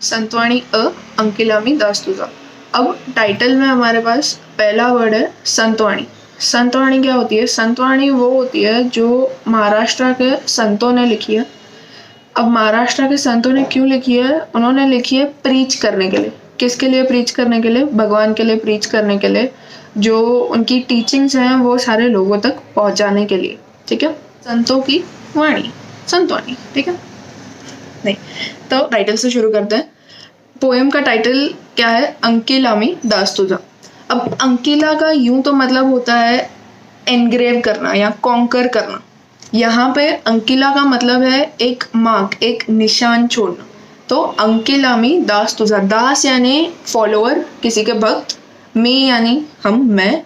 संतवाणी अ अंकिलामी दास तुझा। अब टाइटल में हमारे पास पहला वर्ड है संतवाणी। संतवाणी क्या होती है? संतवाणी वो होती है जो महाराष्ट्र के संतों ने लिखी है। अब महाराष्ट्र के संतों ने क्यों लिखी है? उन्होंने लिखी है प्रीच करने के लिए। किसके लिए प्रीच करने के लिए? भगवान के लिए प्रीच करने के लिए। जो उनकी टीचिंग्स हैं वो सारे लोगों तक पहुंचाने के लिए। ठीक है, संतों की वाणी, संतवाणी। ठीक है, नहीं तो टाइटल से शुरू करते हैं। पोएम का टाइटल क्या है? अंकिलामी दास तुझा। अब अंकिला का यूं तो मतलब होता है एनग्रेव करना या कॉन्कर करना। यहाँ पे अंकिला का मतलब है एक मार्क, एक निशान छोड़ना। तो अंकिलामी दास तुझा, दास यानी फॉलोअर, किसी के भक्त, मी यानी हम, मैं,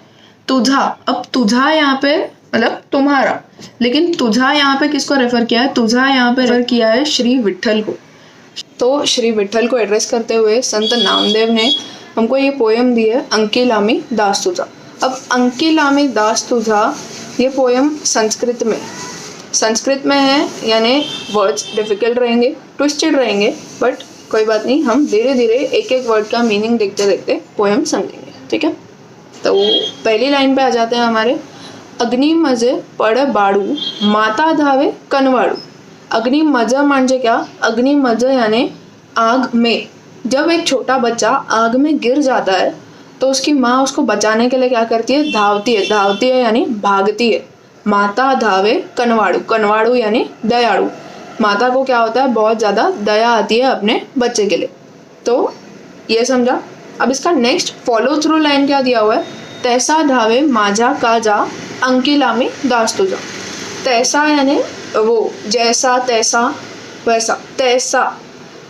तुझा। अब तुझा यहाँ पे मतलब तुम्हारा, लेकिन तुझा यहाँ पे किसको रेफर किया है? तुझा यहाँ पे रेफर किया है श्री विट्ठल को। तो श्री विट्ठल को एड्रेस करते हुए संत नामदेव ने हमको ये पोएम दी है अंकिलामी दास तुझा। अब अंकिलामी दास तुझा ये पोएम संस्कृत में है, यानी वर्ड्स डिफिकल्ट रहेंगे, ट्विस्टेड रहेंगे, बट कोई बात नहीं, हम धीरे धीरे एक एक वर्ड का मीनिंग देखते देखते पोएम समझेंगे। ठीक है, तो पहली लाइन पे आ जाते हैं हमारे। अग्नि मजे पड़ बाड़ू माता धावे कनवाड़ू। अग्नि मजा म्हणजे क्या? अग्नि मजा यानी आग में। जब एक छोटा बच्चा आग में गिर जाता है तो उसकी माँ उसको बचाने के लिए क्या करती है? धावती है यानी भागती है। माता धावे कनवाड़ू, कनवाड़ू यानी दयाड़ू। माता को क्या होता है? बहुत ज़्यादा दया आती है अपने बच्चे के लिए। तो ये समझा। अब इसका नेक्स्ट फॉलो थ्रू लाइन क्या दिया हुआ है? तैसा धावे माझा काजा अंकिलामी दास तुझा। तैसा यानी वो, जैसा तैसा वैसा,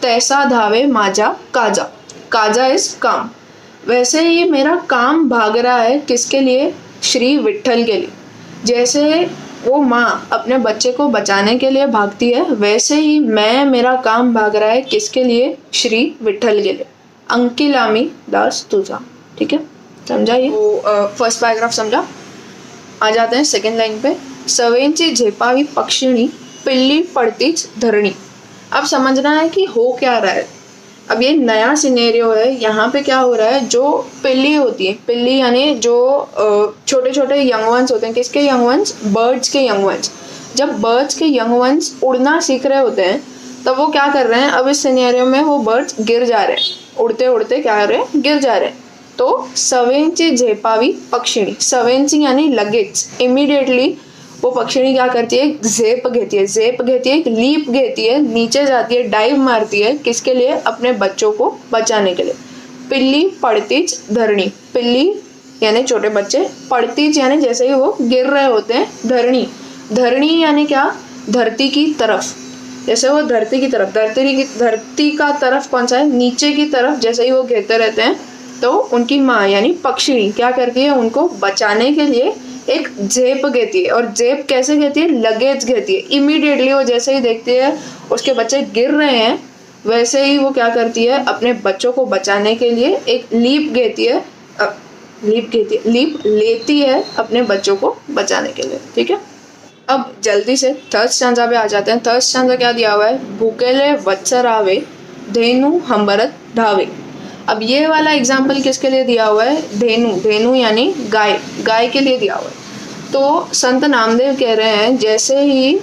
तैसा धावे माझा काजा। काजा इज काम। वैसे ही मेरा काम भाग रहा है किसके लिए? श्री विट्ठल के लिए। जैसे वो माँ अपने बच्चे को बचाने के लिए भागती है, वैसे ही मेरा काम भाग रहा है किसके लिए? श्री विट्ठल के लिए। अंकिलामी दास तुझा। ठीक है, समझा ये? तो फर्स्ट पैराग्राफ समझा। आ जाते हैं सेकेंड लाइन पे। सवेंची झेपावी पक्षिणी पिल्ली पड़तीच धरणी। अब समझना है कि हो क्या रहा है। अब ये नया सिनेरियो है। यहाँ पे क्या हो रहा है? जो पिल्ली होती है, पिल्ली यानी जो छोटे छोटे यंग वंस होते हैं। किसके यंग वंस? बर्ड्स के यंग वंस। जब बर्ड्स के यंग वंस उड़ना सीख रहे होते हैं तब वो क्या कर रहे हैं? अब इस सिनेरियो में वो बर्ड्स गिर जा रहे हैं, उड़ते उड़ते क्या कर रहे हैं? गिर जा रहे हैं। तो सवेंची झेपावी पक्षिणी, सवेंची यानी लगेज। इमीडिएटली वो पक्षिणी क्या करती है? जेप घेती है, एक लीप घेती है, नीचे जाती है, डाइव मारती है। किसके लिए? अपने बच्चों को बचाने के लिए। पिल्ली पड़तीच धरणी, पिल्ली यानी छोटे बच्चे, पड़तीच यानी जैसे ही वो गिर रहे होते हैं, धरणी। धरणी यानी क्या? धरती की तरफ। जैसे वो धरती की तरफ, धरती का तरफ कौन सा है? नीचे की तरफ। जैसे ही वो गिरते रहते हैं तो उनकी माँ यानी पक्षिणी क्या करती है? उनको बचाने के लिए एक जेप घेती है। और जेप कैसे घेती है? लगेज घेती है। इमीडिएटली वो जैसे ही देखती है उसके बच्चे गिर रहे हैं, वैसे ही वो क्या करती है? अपने बच्चों को बचाने के लिए एक लीप लेती है अपने बच्चों को बचाने के लिए। ठीक है, अब जल्दी से थर्ड स्टैंजा पे आ जाते हैं। थर्ड स्टैंजा क्या दिया हुआ है? भूकेले वत्सर आवे धेनु हंबरत ढावे। अब ये वाला एग्जाम्पल किसके लिए दिया हुआ है? धेनु यानी गाय, गाय के लिए दिया हुआ है। तो संत नामदेव कह रहे हैं जैसे ही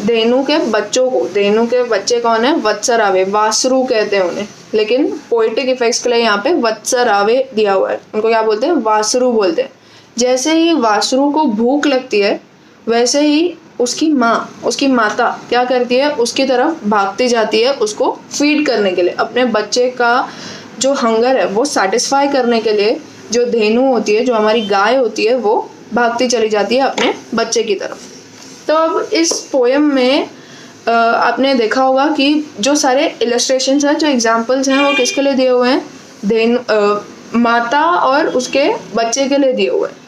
धेनु के बच्चे कौन है? वत्सर आवे, वासरू कहते हैं उन्हें, लेकिन पोएटिक इफेक्ट्स के लिए यहाँ पे वत्सर आवे दिया हुआ है। उनको क्या बोलते हैं? वासरू बोलते हैं। जैसे ही वासरू को भूख लगती है वैसे ही उसकी माता क्या करती है? उसकी तरफ भागती जाती है उसको फीड करने के लिए। अपने बच्चे का जो हंगर है वो सेटिस्फाई करने के लिए जो धेनु होती है, जो हमारी गाय होती है, वो भागती चली जाती है अपने बच्चे की तरफ। तो अब इस पोएम में आपने देखा होगा कि जो सारे इलस्ट्रेशंस हैं, जो एग्जाम्पल्स हैं, वो किसके लिए दिए हुए हैं? माता और उसके बच्चे के लिए दिए हुए हैं।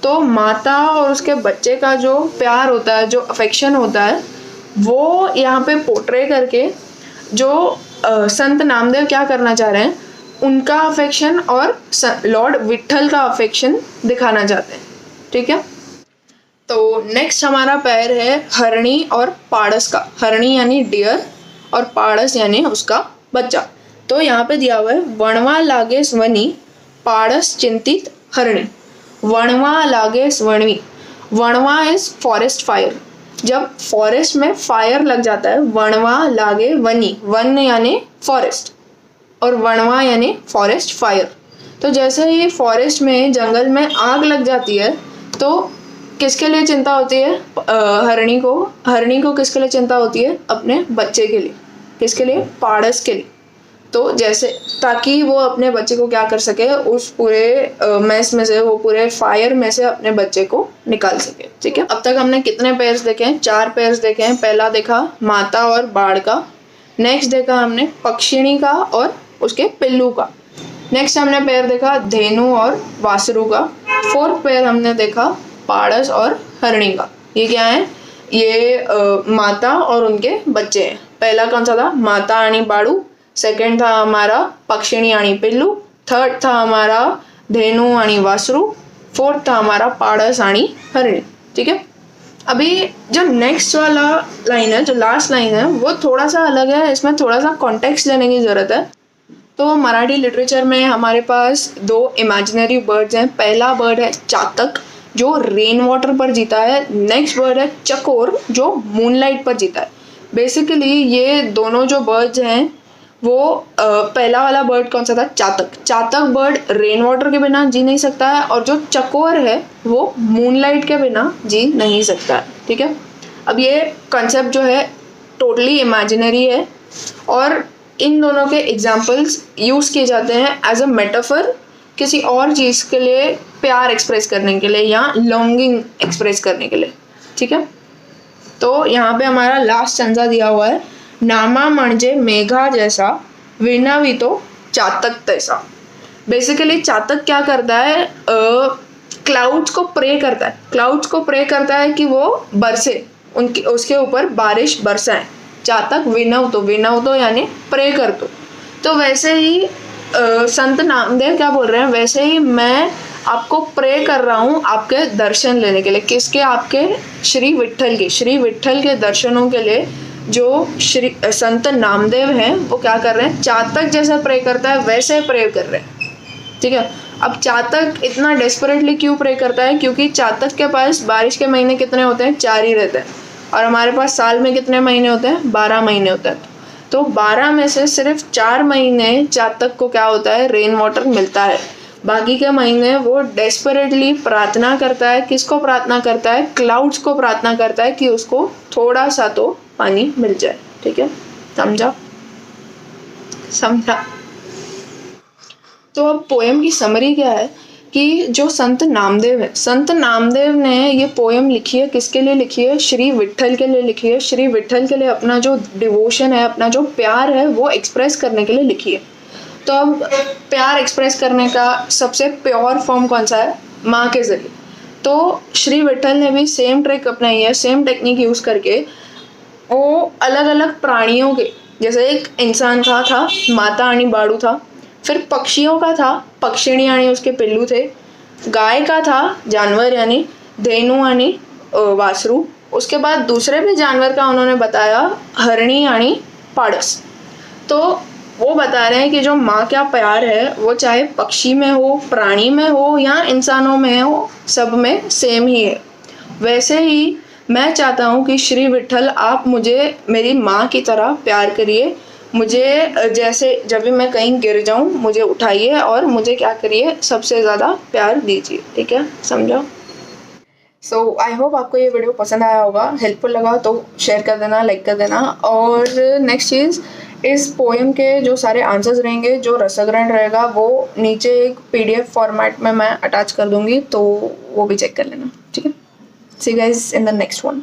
तो माता और उसके बच्चे का जो प्यार होता है, जो अफेक्शन होता है, वो यहाँ पे पोर्ट्रे करके जो संत नामदेव क्या करना चाह रहे हैं? उनका अफेक्शन और लॉर्ड विट्ठल का अफेक्शन दिखाना चाहते हैं। ठीक है, तो नेक्स्ट हमारा पैर है हरणी और पाड़स का। हरणी यानी डियर और पाड़स यानी उसका बच्चा। तो यहाँ पे दिया हुआ है वणवा लागे स्वनी पाड़स चिंतित हरणी। वणवा लागे स्वणी, वणवा इज फॉरेस्ट फायर। जब फॉरेस्ट में फायर लग जाता है, वणवा लागे वनी, वन यानी फॉरेस्ट और वणवा यानी फॉरेस्ट फायर। तो जैसे ही फॉरेस्ट में जंगल में आग लग जाती है तो किसके लिए चिंता होती है? हरणी को। हरणी को किसके लिए चिंता होती है? अपने बच्चे के लिए। किसके लिए? पाड़स के लिए। तो जैसे ताकि वो अपने बच्चे को क्या कर सके, उस पूरे मैस में से, वो पूरे फायर में से अपने बच्चे को निकाल सके। ठीक है, अब तक हमने कितने पेयर्स देखे हैं? 4 पेयर्स देखे हैं। पहला देखा माता और बाड़ का, नेक्स्ट देखा हमने पक्षिणी का और उसके पिल्लू का, नेक्स्ट हमने पेयर देखा धेनु और वासरू का, 4th पेयर हमने देखा पाड़स और हरणी का। ये क्या है? ये माता और उनके बच्चे हैं। पहला कौन सा था? माता आनी बाड़ू, सेकंड था हमारा पक्षिणी आनी पिल्लू, थर्ड था हमारा धेनु आनी वासरू, 4th था हमारा पाड़स आनी हरणी। ठीक है, अभी जो नेक्स्ट वाला लाइन है, जो लास्ट लाइन है, वो थोड़ा सा अलग है। इसमें थोड़ा सा कॉन्टेक्स्ट लेने की जरूरत है। तो मराठी लिटरेचर में हमारे पास 2 इमेजिनरी बर्ड्स हैं। पहला बर्ड है चातक जो रेन वाटर पर जीता है, नेक्स्ट बर्ड है चकोर जो मूनलाइट पर जीता है। बेसिकली ये दोनों जो बर्ड्स हैं वो पहला वाला बर्ड कौन सा था? चातक। चातक बर्ड रेन वाटर के बिना जी नहीं सकता है और जो चकोर है वो मूनलाइट के बिना जी नहीं सकता है। ठीक है, अब ये कॉन्सेप्ट जो है टोटली इमेजिनरी है और इन दोनों के एग्जाम्पल्स यूज़ किए जाते हैं एज अ मेटाफर किसी और चीज़ के लिए, प्यार एक्सप्रेस करने के लिए या लॉन्गिंग एक्सप्रेस करने के लिए। ठीक है, तो यहाँ पे हमारा लास्ट स्टैंजा दिया हुआ है, नामा म्हणजे मेघा जैसा विनावी तो चातक तैसा। बेसिकली चातक क्या करता है? क्लाउड्स को प्रे करता है। क्लाउड्स को प्रे करता है कि वो बरसे, उनके उसके ऊपर बारिश बरसाए। चातक विनव तो यानी प्रे कर तो वैसे ही संत नामदेव क्या बोल रहे हैं? वैसे ही मैं आपको प्रे कर रहा हूँ आपके दर्शन लेने के लिए। किसके? आपके श्री विट्ठल के। श्री विट्ठल के दर्शनों के लिए जो श्री संत नामदेव हैं वो क्या कर रहे हैं? चातक जैसे प्रे करता है वैसे प्रे कर रहे हैं। ठीक है, अब चातक इतना डेस्परेटली क्यों प्रे करता है? क्योंकि चातक के पास बारिश के महीने कितने होते हैं? 4 ही रहते हैं और हमारे पास साल में कितने महीने होते हैं? 12 महीने होते हैं। तो 12 में से सिर्फ 4 महीने चातक को क्या होता है? रेन वाटर मिलता है। बाकी के महीने वो डेस्परेटली प्रार्थना करता है। किसको प्रार्थना करता है? क्लाउड्स को प्रार्थना करता है कि उसको थोड़ा सा तो पानी मिल जाए। ठीक है, समझा? तो अब पोएम की समरी क्या है कि जो संत नामदेव है, संत नामदेव ने ये पोएम लिखी है, किसके लिए लिखी है? श्री विट्ठल के लिए लिखी है। श्री विट्ठल के लिए अपना जो डिवोशन है, अपना जो प्यार है वो एक्सप्रेस करने के लिए लिखी है। तो अब प्यार एक्सप्रेस करने का सबसे प्योर फॉर्म कौन सा है? माँ के जरिए। तो श्री विट्ठल ने भी सेम ट्रिक अपनाई है, सेम टेक्निक यूज करके वो अलग अलग प्राणियों के, जैसे एक इंसान का था माता आनी बाड़ू था, फिर पक्षियों का था पक्षिणी यानी उसके पिल्लू थे, गाय का था जानवर यानी धेनु यानी वासरू, उसके बाद दूसरे भी जानवर का उन्होंने बताया हरणी यानी पाड़स। तो वो बता रहे हैं कि जो माँ का प्यार है वो चाहे पक्षी में हो, प्राणी में हो या इंसानों में हो, सब में सेम ही है। वैसे ही मैं चाहता हूँ कि श्री विट्ठल आप मुझे मेरी माँ की तरह प्यार करिए। मुझे जैसे जब भी मैं कहीं गिर जाऊँ मुझे उठाइए और मुझे क्या करिए? सबसे ज़्यादा प्यार दीजिए। ठीक है, समझो? सो आई होप आपको ये वीडियो पसंद आया होगा, हेल्पफुल लगा तो शेयर कर देना, लाइक कर देना। और नेक्स्ट चीज़, इस पोएम के जो सारे आंसर्स रहेंगे, जो रसग्रहण रहेगा वो नीचे एक PDF फॉर्मेट में मैं अटैच कर दूँगी, तो वो भी चेक कर लेना। ठीक है, see you guys in the next one.